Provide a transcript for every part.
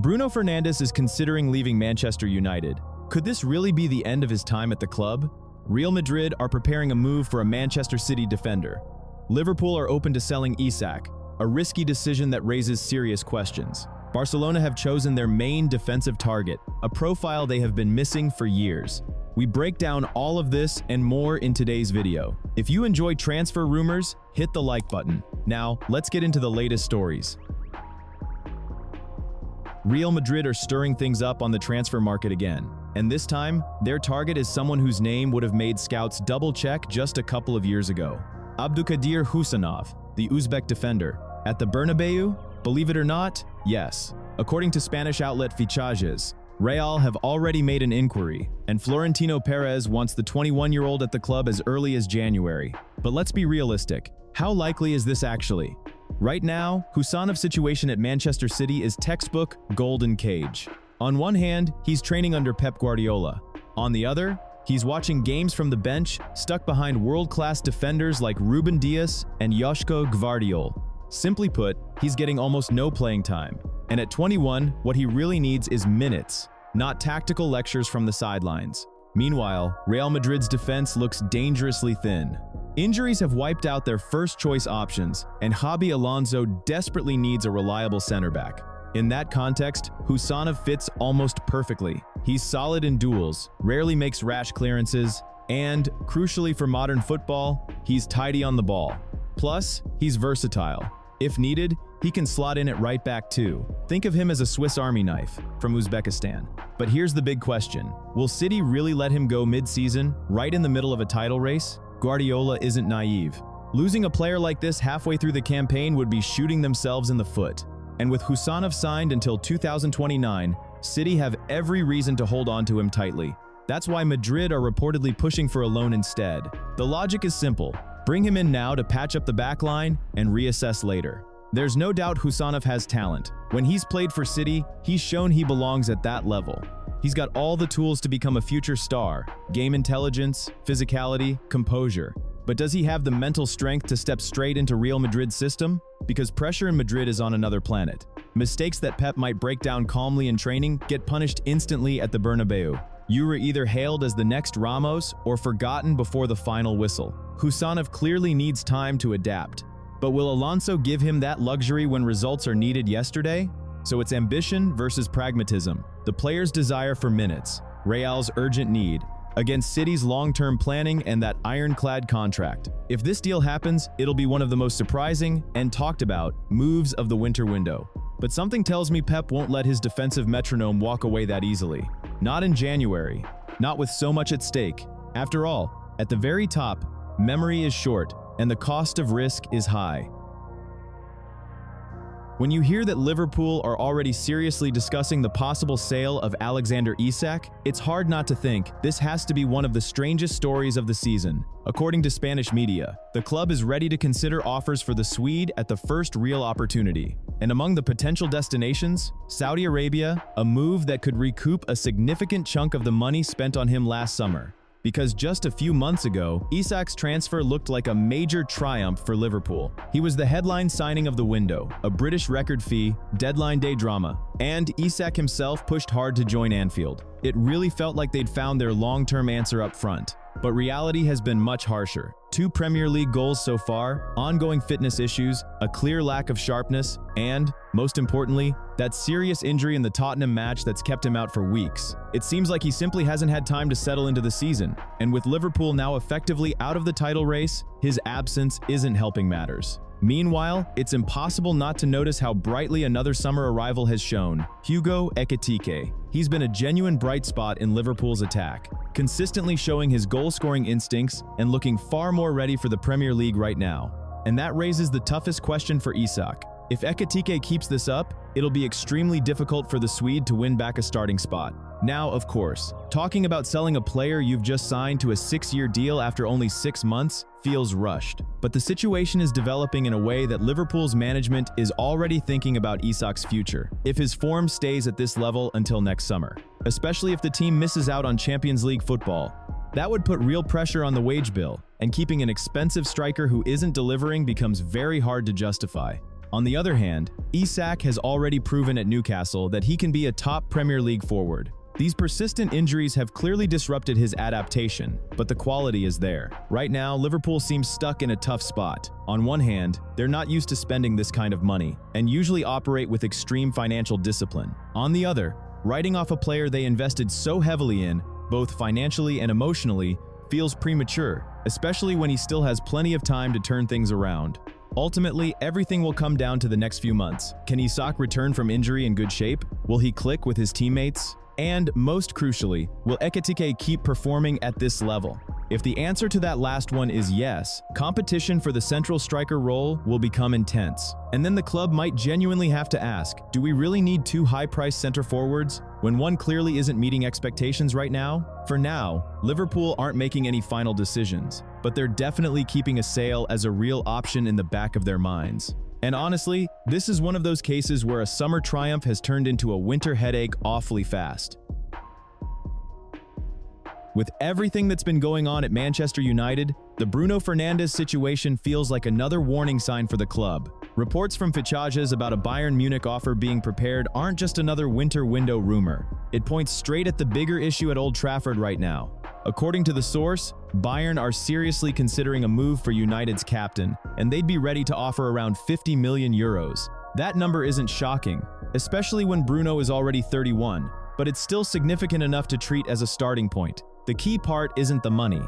Bruno Fernandes is considering leaving Manchester United. Could this really be the end of his time at the club? Real Madrid are preparing a move for a Manchester City defender. Liverpool are open to selling Isak, a risky decision that raises serious questions. Barcelona have chosen their main defensive target, a profile they have been missing for years. We break down all of this and more in today's video. If you enjoy transfer rumors, hit the like button. Now, let's get into the latest stories. Real Madrid are stirring things up on the transfer market again. And this time, their target is someone whose name would have made scouts double-check just a couple of years ago. Abdulkadir Husanov, the Uzbek defender. At the Bernabeu? Believe it or not, yes. According to Spanish outlet Fichajes, Real have already made an inquiry, and Florentino Perez wants the 21-year-old at the club as early as January. But let's be realistic. How likely is this actually? Right now, Husanov's situation at Manchester City is textbook golden cage. On one hand, he's training under Pep Guardiola. On the other, he's watching games from the bench, stuck behind world-class defenders like Ruben Dias and Joško Gvardiol. Simply put, he's getting almost no playing time. And at 21, what he really needs is minutes, not tactical lectures from the sidelines. Meanwhile, Real Madrid's defense looks dangerously thin. Injuries have wiped out their first-choice options, and Xabi Alonso desperately needs a reliable center-back. In that context, Husanov fits almost perfectly. He's solid in duels, rarely makes rash clearances, and, crucially for modern football, he's tidy on the ball. Plus, he's versatile. If needed, he can slot in at right back too. Think of him as a Swiss Army knife from Uzbekistan. But here's the big question. Will City really let him go mid-season, right in the middle of a title race? Guardiola isn't naive. Losing a player like this halfway through the campaign would be shooting themselves in the foot. And with Husanov signed until 2029, City have every reason to hold on to him tightly. That's why Madrid are reportedly pushing for a loan instead. The logic is simple. Bring him in now to patch up the backline and reassess later. There's no doubt Husanov has talent. When he's played for City, he's shown he belongs at that level. He's got all the tools to become a future star: game intelligence, physicality, composure. But does he have the mental strength to step straight into Real Madrid's system? Because pressure in Madrid is on another planet. Mistakes that Pep might break down calmly in training get punished instantly at the Bernabeu. You were either hailed as the next Ramos or forgotten before the final whistle. Husanov clearly needs time to adapt. But will Alonso give him that luxury when results are needed yesterday? So it's ambition versus pragmatism. The player's desire for minutes, Real's urgent need, against City's long-term planning and that ironclad contract. If this deal happens, it'll be one of the most surprising and talked about moves of the winter window. But something tells me Pep won't let his defensive metronome walk away that easily. Not in January. Not with so much at stake. After all, at the very top, memory is short and the cost of risk is high. When you hear that Liverpool are already seriously discussing the possible sale of Alexander Isak, it's hard not to think this has to be one of the strangest stories of the season. According to Spanish media, the club is ready to consider offers for the Swede at the first real opportunity. And among the potential destinations, Saudi Arabia, a move that could recoup a significant chunk of the money spent on him last summer. Because just a few months ago, Isak's transfer looked like a major triumph for Liverpool. He was the headline signing of the window, a British record fee, deadline day drama, and Isak himself pushed hard to join Anfield. It really felt like they'd found their long-term answer up front. But reality has been much harsher. 2 Premier League goals so far, ongoing fitness issues, a clear lack of sharpness, and, most importantly, that serious injury in the Tottenham match that's kept him out for weeks. It seems like he simply hasn't had time to settle into the season, and with Liverpool now effectively out of the title race, his absence isn't helping matters. Meanwhile, it's impossible not to notice how brightly another summer arrival has shone: Hugo Ekitike. He's been a genuine bright spot in Liverpool's attack, consistently showing his goal-scoring instincts and looking far more ready for the Premier League right now. And that raises the toughest question for Isak. If Ekitike keeps this up, it'll be extremely difficult for the Swede to win back a starting spot. Now, of course, talking about selling a player you've just signed to a 6-year deal after only 6 months feels rushed. But the situation is developing in a way that Liverpool's management is already thinking about Isak's future, if his form stays at this level until next summer. Especially if the team misses out on Champions League football. That would put real pressure on the wage bill, and keeping an expensive striker who isn't delivering becomes very hard to justify. On the other hand, Isak has already proven at Newcastle that he can be a top Premier League forward. These persistent injuries have clearly disrupted his adaptation, but the quality is there. Right now, Liverpool seems stuck in a tough spot. On one hand, they're not used to spending this kind of money, and usually operate with extreme financial discipline. On the other, writing off a player they invested so heavily in, both financially and emotionally, feels premature, especially when he still has plenty of time to turn things around. Ultimately, everything will come down to the next few months. Can Isak return from injury in good shape? Will he click with his teammates? And, most crucially, will Ekitike keep performing at this level? If the answer to that last one is yes, competition for the central striker role will become intense. And then the club might genuinely have to ask, do we really need two high-priced center forwards when one clearly isn't meeting expectations right now? For now, Liverpool aren't making any final decisions, but they're definitely keeping a sale as a real option in the back of their minds. And honestly, this is one of those cases where a summer triumph has turned into a winter headache awfully fast. With everything that's been going on at Manchester United, the Bruno Fernandes situation feels like another warning sign for the club. Reports from Fichajes about a Bayern Munich offer being prepared aren't just another winter window rumor. It points straight at the bigger issue at Old Trafford right now. According to the source, Bayern are seriously considering a move for United's captain, and they'd be ready to offer around 50 million euros. That number isn't shocking, especially when Bruno is already 31, but it's still significant enough to treat as a starting point. The key part isn't the money,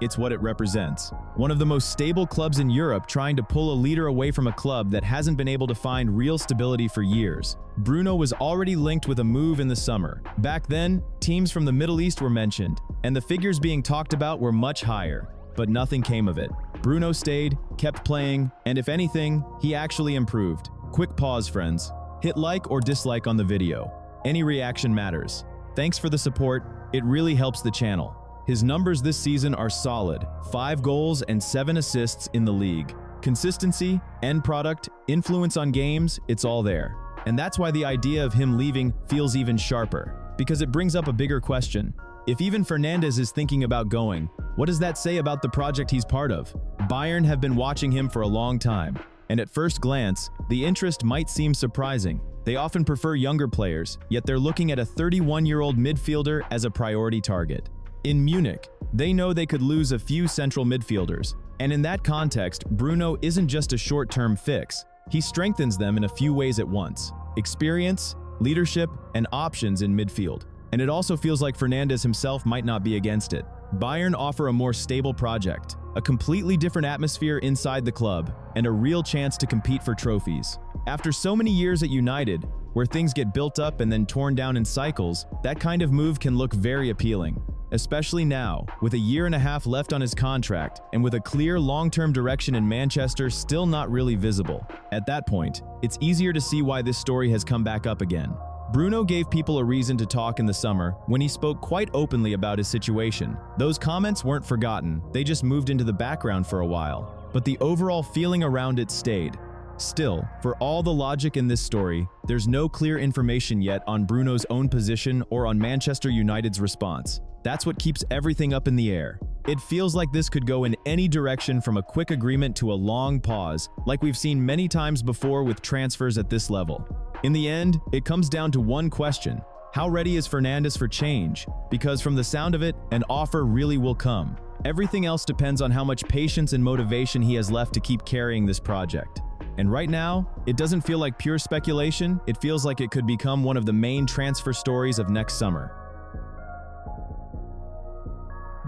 it's what it represents. One of the most stable clubs in Europe trying to pull a leader away from a club that hasn't been able to find real stability for years. Bruno was already linked with a move in the summer. Back then, teams from the Middle East were mentioned, and the figures being talked about were much higher, but nothing came of it. Bruno stayed, kept playing, and if anything, he actually improved. Quick pause, friends. Hit like or dislike on the video. Any reaction matters. Thanks for the support, it really helps the channel. His numbers this season are solid, 5 goals and 7 assists in the league. Consistency, end product, influence on games, it's all there. And that's why the idea of him leaving feels even sharper, because it brings up a bigger question. If even Fernandes is thinking about going, what does that say about the project he's part of? Bayern have been watching him for a long time, and at first glance, the interest might seem surprising. They often prefer younger players, yet they're looking at a 31-year-old midfielder as a priority target. In Munich, they know they could lose a few central midfielders, and in that context, Bruno isn't just a short-term fix. He strengthens them in a few ways at once: experience, leadership, and options in midfield. And it also feels like Fernandes himself might not be against it. Bayern offer a more stable project, a completely different atmosphere inside the club, and a real chance to compete for trophies. After so many years at United, where things get built up and then torn down in cycles, that kind of move can look very appealing. Especially now, with a year and a half left on his contract, and with a clear long-term direction in Manchester still not really visible. At that point, it's easier to see why this story has come back up again. Bruno gave people a reason to talk in the summer when he spoke quite openly about his situation. Those comments weren't forgotten, they just moved into the background for a while. But the overall feeling around it stayed. Still, for all the logic in this story, there's no clear information yet on Bruno's own position or on Manchester United's response. That's what keeps everything up in the air. It feels like this could go in any direction, from a quick agreement to a long pause, like we've seen many times before with transfers at this level. In the end, it comes down to one question: how ready is Fernandes for change? Because from the sound of it, an offer really will come. Everything else depends on how much patience and motivation he has left to keep carrying this project. And right now, it doesn't feel like pure speculation, it feels like it could become one of the main transfer stories of next summer.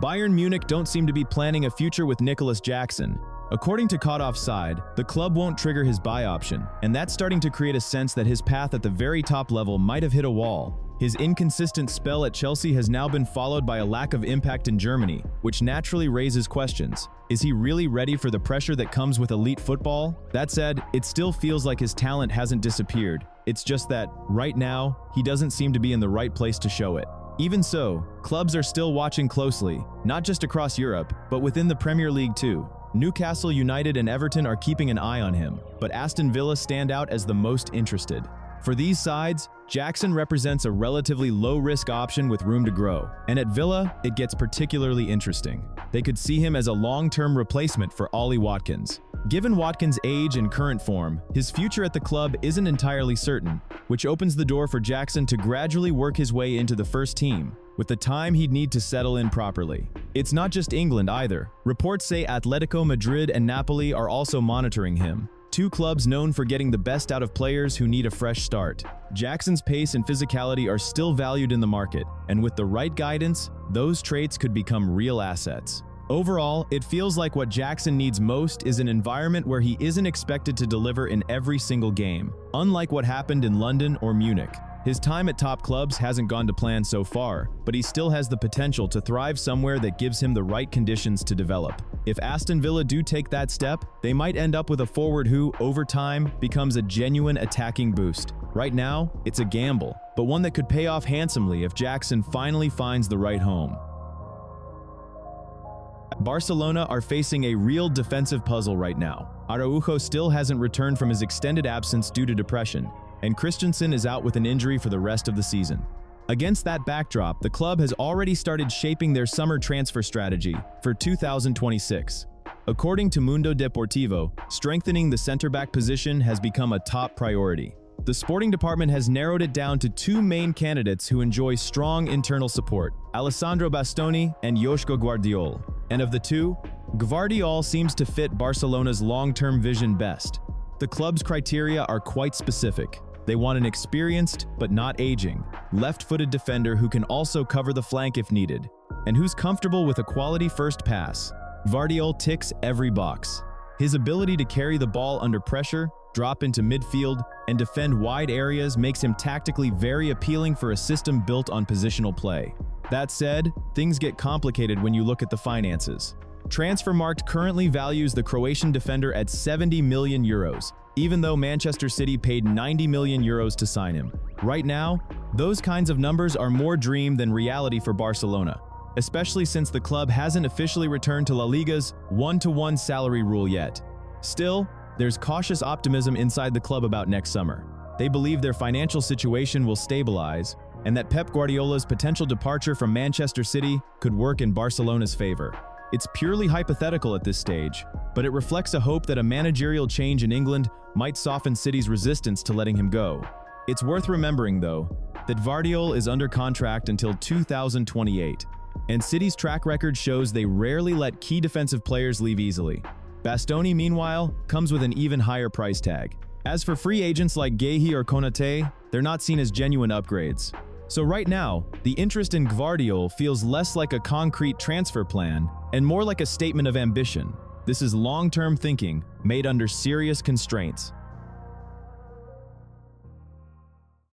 Bayern Munich don't seem to be planning a future with Nicholas Jackson. According to Caught Offside, the club won't trigger his buy option, and that's starting to create a sense that his path at the very top level might have hit a wall. His inconsistent spell at Chelsea has now been followed by a lack of impact in Germany, which naturally raises questions. Is he really ready for the pressure that comes with elite football? That said, it still feels like his talent hasn't disappeared. It's just that, right now, he doesn't seem to be in the right place to show it. Even so, clubs are still watching closely, not just across Europe, but within the Premier League too. Newcastle United and Everton are keeping an eye on him, but Aston Villa stand out as the most interested. For these sides, Jackson represents a relatively low-risk option with room to grow. And at Villa, it gets particularly interesting. They could see him as a long-term replacement for Ollie Watkins. Given Watkins' age and current form, his future at the club isn't entirely certain, which opens the door for Jackson to gradually work his way into the first team, with the time he'd need to settle in properly. It's not just England either. Reports say Atletico Madrid and Napoli are also monitoring him, two clubs known for getting the best out of players who need a fresh start. Jackson's pace and physicality are still valued in the market, and with the right guidance, those traits could become real assets. Overall, it feels like what Jackson needs most is an environment where he isn't expected to deliver in every single game. Unlike what happened in London or Munich, his time at top clubs hasn't gone to plan so far, but he still has the potential to thrive somewhere that gives him the right conditions to develop. If Aston Villa do take that step, they might end up with a forward who, over time, becomes a genuine attacking boost. Right now, it's a gamble, but one that could pay off handsomely if Jackson finally finds the right home. Barcelona are facing a real defensive puzzle right now. Araujo still hasn't returned from his extended absence due to depression, and Christensen is out with an injury for the rest of the season. Against that backdrop, the club has already started shaping their summer transfer strategy for 2026. According to Mundo Deportivo, strengthening the center-back position has become a top priority. The sporting department has narrowed it down to two main candidates who enjoy strong internal support, Alessandro Bastoni and Joško Gvardiol. And of the two, Gvardiol seems to fit Barcelona's long-term vision best. The club's criteria are quite specific. They want an experienced, but not aging, left-footed defender who can also cover the flank if needed, and who's comfortable with a quality first pass. Gvardiol ticks every box. His ability to carry the ball under pressure, drop into midfield, and defend wide areas makes him tactically very appealing for a system built on positional play. That said, things get complicated when you look at the finances. Transfermarkt currently values the Croatian defender at 70 million euros, even though Manchester City paid 90 million euros to sign him. Right now, those kinds of numbers are more dream than reality for Barcelona, especially since the club hasn't officially returned to La Liga's one-to-one salary rule yet. Still, there's cautious optimism inside the club about next summer. They believe their financial situation will stabilize, and that Pep Guardiola's potential departure from Manchester City could work in Barcelona's favor. It's purely hypothetical at this stage, but it reflects a hope that a managerial change in England might soften City's resistance to letting him go. It's worth remembering, though, that Gvardiol is under contract until 2028, and City's track record shows they rarely let key defensive players leave easily. Bastoni, meanwhile, comes with an even higher price tag. As for free agents like Guehi or Konate, they're not seen as genuine upgrades. So right now, the interest in Gvardiol feels less like a concrete transfer plan and more like a statement of ambition. This is long-term thinking made under serious constraints.